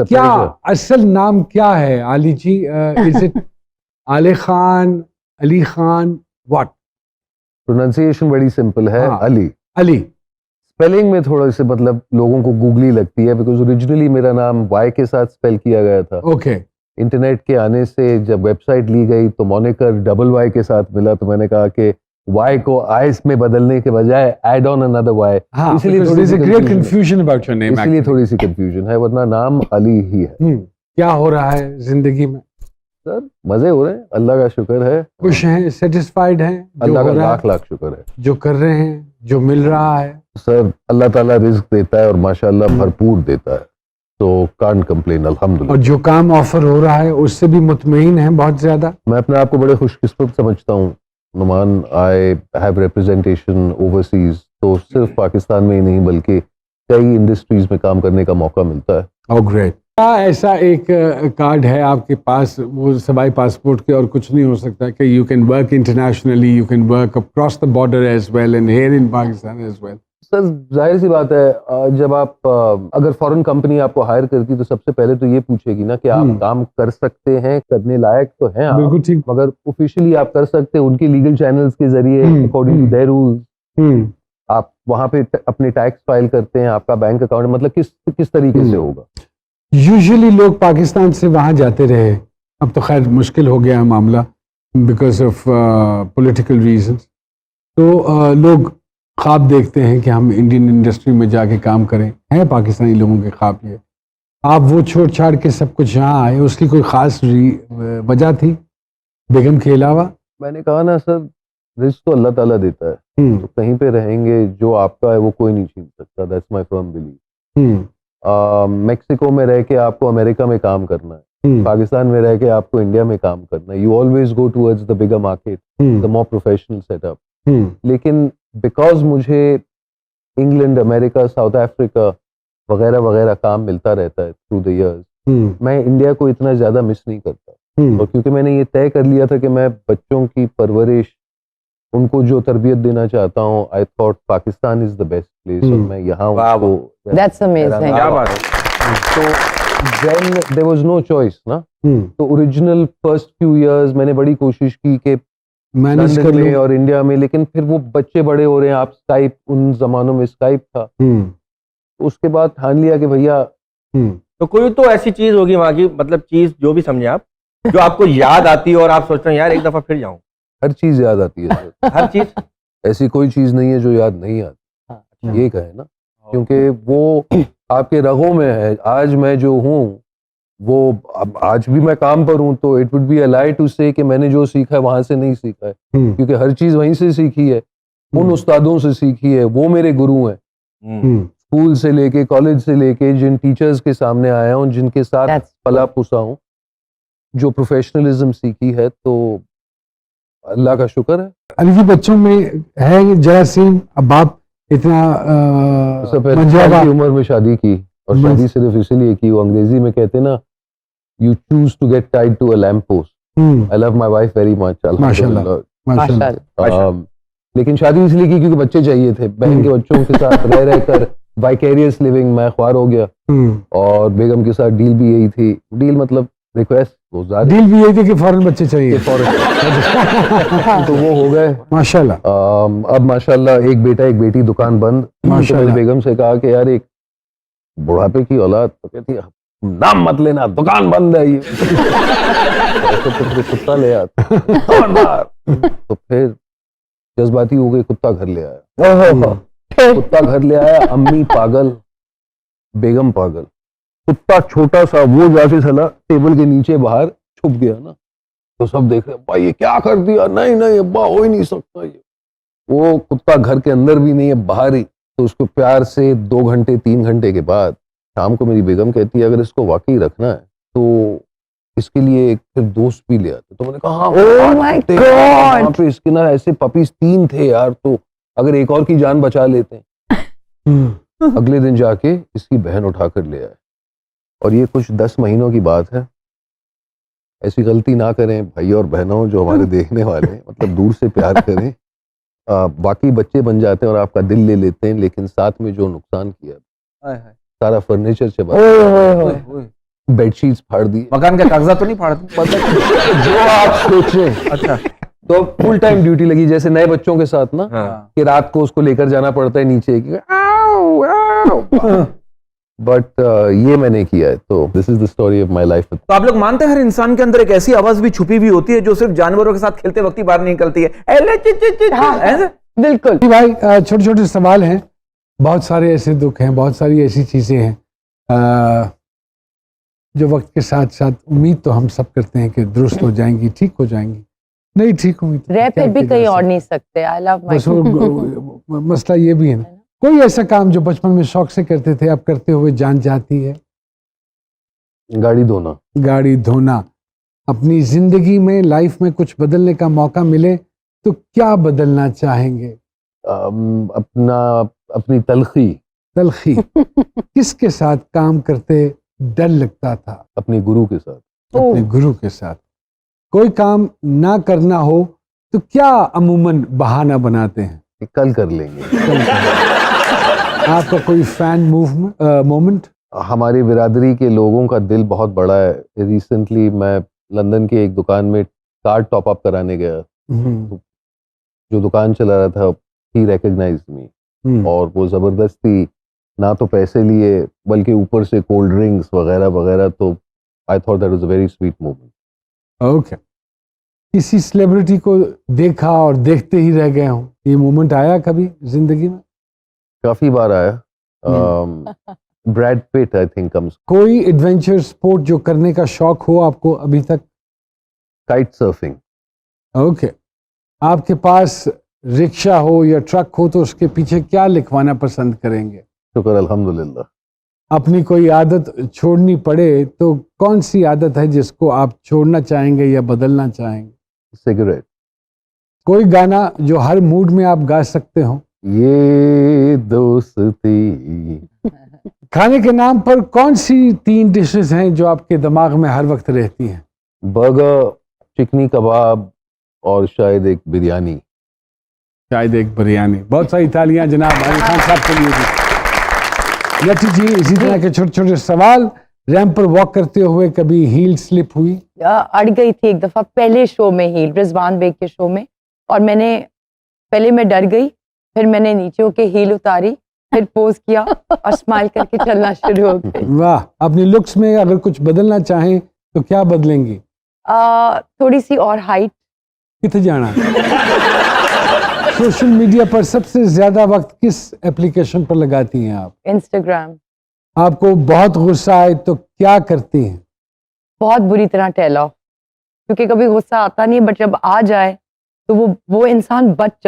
क्या असल नाम क्या है अली जी? इज इट आले खान, अली खान, व्हाट? प्रोनाउंसिएशन बड़ी सिंपल है, हाँ, अली। अली। स्पेलिंग में थोड़ा से मतलब लोगों को गूगली लगती है, बिकॉज ओरिजिनली मेरा नाम वाई के साथ स्पेल किया गया था। ओके। इंटरनेट के आने से जब वेबसाइट ली गई तो मॉनिकर डबल वाई के साथ मिला, तो मैंने कहा कि वाई को आई में बदलने के बजाय ऐड ऑन अनदर वाई, हाँ, इसलिए because थोड़ी there's C a great confusion about your name इसलिए actually. थोड़ी सी कंफ्यूजन है, वरना नाम अली ही है। क्या हो रहा है जिंदगी में? सर मजे हो रहे हैं, अल्लाह का शुक्र है। खुश हैं, सेटिस्फाइड हैं जो अल्लाह हो का रहा लाख है, लाख शुक्र है। जो कर रहे हैं, जो मिल रहा है? सर अल्लाह ताला रिज्क देता है और माशाल्लाह भरपूर देता है, तो कांट कंप्लेन, अल्हम्दुलिल्लाह। और जो काम ऑफर हो रहा है उससे भी मुतमईन है बहुत ज्यादा? मैं अपने आप को बड़े खुशकिस्मत समझता हूँ Numan. I have representation overseas, तो सिर्फ पाकिस्तान में ही नहीं बल्कि कई इंडस्ट्रीज में काम करने का मौका मिलता है। Oh great. क्या ऐसा एक कार्ड है आपके पास, वो सवाई पासपोर्ट के और कुछ नहीं हो सकता, कि you can work internationally, you can work across the border as well and here in Pakistan as well? Sir जाहिर सी बात है, जब आप अगर फॉरेन कंपनी आपको हायर करती तो सबसे पहले तो ये पूछेगी ना कि आप काम कर सकते हैं, करने लायक तो हैं आप, बिल्कुल ठीक। मगर ऑफिशियली आप कर सकते हैं उनके लीगल चैनल्स के जरिए, अकॉर्डिंग टू देयर रूल्स। आप वहां पे अपने टैक्स फाइल करते हैं, आपका बैंक अकाउंट, मतलब किस तरीके से होगा? यूजुअली लोग पाकिस्तान से वहां जाते रहे, अब तो खैर मुश्किल हो गया मामला बिकॉज ऑफ पॉलिटिकल रीजंस। तो लोग ख्वाब देखते हैं कि हम इंडियन इंडस्ट्री में जाके काम करें, है पाकिस्तानी लोगों के ख्वाब ये। आप वो छोड़ छाड़ के सब कुछ यहाँ आए, उसकी कोई ख़ास वजह थी बेगम के अलावा? मैंने कहा ना सर, रिस्क तो अल्लाह ताला देता है, तो कहीं पे रहेंगे, जो आपका है वो कोई नहीं छीन सकता, that's my firm believe. Mexico में रह के आपको अमेरिका में काम करना है, पाकिस्तान में रह के आपको इंडिया में काम करना है, you always go towards the bigger market, the more professional setup. लेकिन बिकॉज मुझे इंग्लैंड, अमेरिका, साउथ अफ्रीका वगैरह वगैरह काम मिलता रहता है थ्रू द इयर्स, मैं इंडिया को इतना ज़्यादा मिस नहीं करता। और क्योंकि मैंने ये तय कर लिया था कि मैं बच्चों की परवरिश, उनको जो तरबियत देना चाहता हूँ, I thought Pakistan is the best place, और मैं यहाँ हूँ। दैट्स अमेजिंग, क्या बात है। तो then there was no choice ना। तो ओरिजिनल फर्स्ट फ्यू इयर्स मैंने बड़ी कोशिश की कि मैनेज कर लंदन में और इंडिया में, लेकिन फिर वो बच्चे बड़े हो रहे हैं, आप स्काइप, उन जमानों में स्काइप था, तो उसके बाद ठान लिया कि भैया। तो कोई तो ऐसी चीज होगी वहां की, मतलब चीज जो भी समझे आप, जो आपको याद आती है और आप सोचते हैं यार एक दफा फिर जाऊं? हर चीज याद आती है सर। हर चीज? ऐसी कोई चीज नहीं है जो याद नहीं आती, ये कहे ना, क्योंकि वो आपके रगों में है। आज मैं जो हूँ वो, अब आज भी मैं काम पर हूँ, तो it would be a lie to say कि मैंने जो सीखा है वहां से नहीं सीखा है, क्योंकि हर चीज वहीं से सीखी है, उन उस्तादों से सीखी है, वो मेरे गुरु हैं। स्कूल से लेके कॉलेज से लेके जिन टीचर्स के सामने आया हूँ, जिनके साथ पला पुसा हूँ, जो प्रोफेशनलिज्म सीखी है, तो अल्लाह का शुक्र है। अली जी, बच्चों में है जरा सीन, अब आप इतना की उम्र में शादी की, और शादी सिर्फ इसलिए की, वो अंग्रेजी में कहते हैं ना, you choose to get tied to a lamp post. I love my wife very much, माशाल्लाह। लेकिन शादी इसलिए की क्योंकि बच्चे चाहिए थे, बहन के बच्चों के साथ रह रहकर वाइकेरियस लिविंग मैं ख्वार हो गया, और बेगम के साथ डील भी यही थी, डील मतलब रिक्वेस्ट, डील भी यही थी कि फौरन बच्चे चाहिए, तो वो हो गए माशाल्लाह। अब माशाल्लाह एक बेटा एक बेटी, दुकान बंद। तो मैंने बेगम से कहा कि यार एक बुढ़ापे की औलाद, तो कहती है नाम मत लेना, दुकान बंद है ये। तो कुत्ता ले आता, तो फिर जज्बाती हो गई, कुत्ता घर ले आया। कुत्ता घर ले आया, अम्मी पागल, बेगम पागल, कुत्ता छोटा सा, वो जाके साला टेबल के नीचे बाहर छुप गया ना, तो सब देख रहे भाई ये क्या कर दिया, नहीं नहीं अब्बा हो ही नहीं सकता ये। वो कुत्ता घर के अंदर भी नहीं है, बाहर ही। तो उसको प्यार से 2 घंटे 3 घंटे के बाद शाम को मेरी बेगम कहती है अगर इसको वाकई रखना है तो इसके लिए एक फिर दोस्त भी ले आते। तो मैंने कहा हाँ, ओह माय गॉड, पे इसके ना ऐसे पपीज 3 थे यार, तो अगर एक और की जान बचा लेते हैं। अगले दिन जाके इसकी बहन उठा कर ले आए, और ये कुछ 10 महीनों की बात है। ऐसी गलती ना करें भाई और बहनों जो हमारे देखने वाले हैं, मतलब दूर से प्यार करें। बाकी बच्चे बन जाते हैं और आपका दिल ले लेते हैं, लेकिन साथ में जो नुकसान किया, सारा फर्नीचर चबा, बेडशीट्स फाड़ दी, मकान का कागजात तो नहीं फाड़ दी? जो आप सोचे। अच्छा। तो फुल टाइम ड्यूटी लगी, जैसे नए बच्चों के साथ ना, हाँ। कि रात को उसको लेकर जाना पड़ता है नीचे कि बट ये मैंने किया है। तो this is the story of my life. तो आप लोग मानते हैं हर इंसान के अंदर एक ऐसी आवाज भी छुपी हुई होती है जो सिर्फ जानवरों के साथ खेलते वक्त ही बाहर निकलती है? ऐले चिच चिच चिच, ऐसे? बिल्कुल। भाई छोटे छोटे सवाल हैं, बहुत सारे ऐसे दुख हैं, बहुत सारी ऐसी चीज़ें हैं जो वक्त के साथ साथ उम्मीद तो हम सब करते हैं कि दुरुस्त हो जाएंगी, ठीक हो जाएंगी। नहीं ठीक होंगी तो रह क्या फिर भी किया जा कहीं और सकता नहीं सकते। आई लव है? बस माय मसला ये भी है ना, कोई ऐसा काम जो बचपन में शौक से करते थे, अब करते हुए जान जाती है? गाड़ी धोना। गाड़ी धोना। अपनी जिंदगी में, लाइफ में कुछ बदलने का मौका मिले तो क्या बदलना चाहेंगे? अपनी तलखी। तलखी। किसके साथ काम करते डर लगता था? अपने गुरु के साथ। अपने गुरु के साथ। कोई काम ना करना हो तो क्या अमूमन बहाना बनाते हैं? कि कल कर लेंगे। आपका कोई फैन मोमेंट? हमारी बिरादरी के लोगों का दिल बहुत बड़ा है। रिसेंटली मैं लंदन के एक दुकान में कार्ड टॉप अप कराने गया। जो दुकान चला रहा था ही रिकॉग्नाइज्ड मी, और वो जबरदस्ती ना तो पैसे लिए बल्कि ऊपर से कोल्ड ड्रिंक्स वगैरह वगैरह। तो I thought that was a very sweet moment. Okay. किसी सेलिब्रिटी को देखा और देखते ही रह गए हो, ये मोमेंट आया कभी जिंदगी में? काफी बार आया। Brad Pitt I think comes. कोई एडवेंचर स्पोर्ट जो करने का शौक हो आपको अभी तक? Kite surfing. ओके। आपके पास रिक्शा हो या ट्रक हो तो उसके पीछे क्या लिखवाना पसंद करेंगे? शुक्र अल्हम्दुलिल्लाह। अपनी कोई आदत छोड़नी पड़े तो कौन सी आदत है जिसको आप छोड़ना चाहेंगे या बदलना चाहेंगे? सिगरेट। कोई गाना जो हर मूड में आप गा सकते हो? ये दोस्ती। खाने के नाम पर कौन सी 3 डिशेस हैं जो आपके दिमाग में हर वक्त रहती हैं? बर्गर, चिकनी कबाब और शायद एक बिरयानी। शायद एक बिरयानी। बहुत सारी तालियां जनाब आली खान साहब के लिए भी। नटी जी, इसी तरह के छोटे छोटे सवाल। रैंप पर वॉक करते हुए कभी हील स्लिप हुई? अड़ गई थी एक दफा पहले शो में, हील रिजवान बेग के शो में, और पहले मैं डर गई, फिर मैंने नीचे होके हील उतारी, फिर पोज किया और स्माइल करके चलना शुरू हो गई। वाह। अपनी लुक्स में अगर कुछ बदलना चाहें तो क्या बदलेंगी? थोड़ी सी और हाइट। कितने जाना? सोशल मीडिया पर सबसे ज्यादा वक्त किस एप्लीकेशन पर लगाती हैं आप? इंस्टाग्राम। आपको बहुत गुस्सा आए तो क्या करती हैं? बहुत बुरी तरह टेल ऑफ, क्योंकि कभी गुस्सा आता नहीं, बट जब आ जाए तो वो इंसान बच जाए।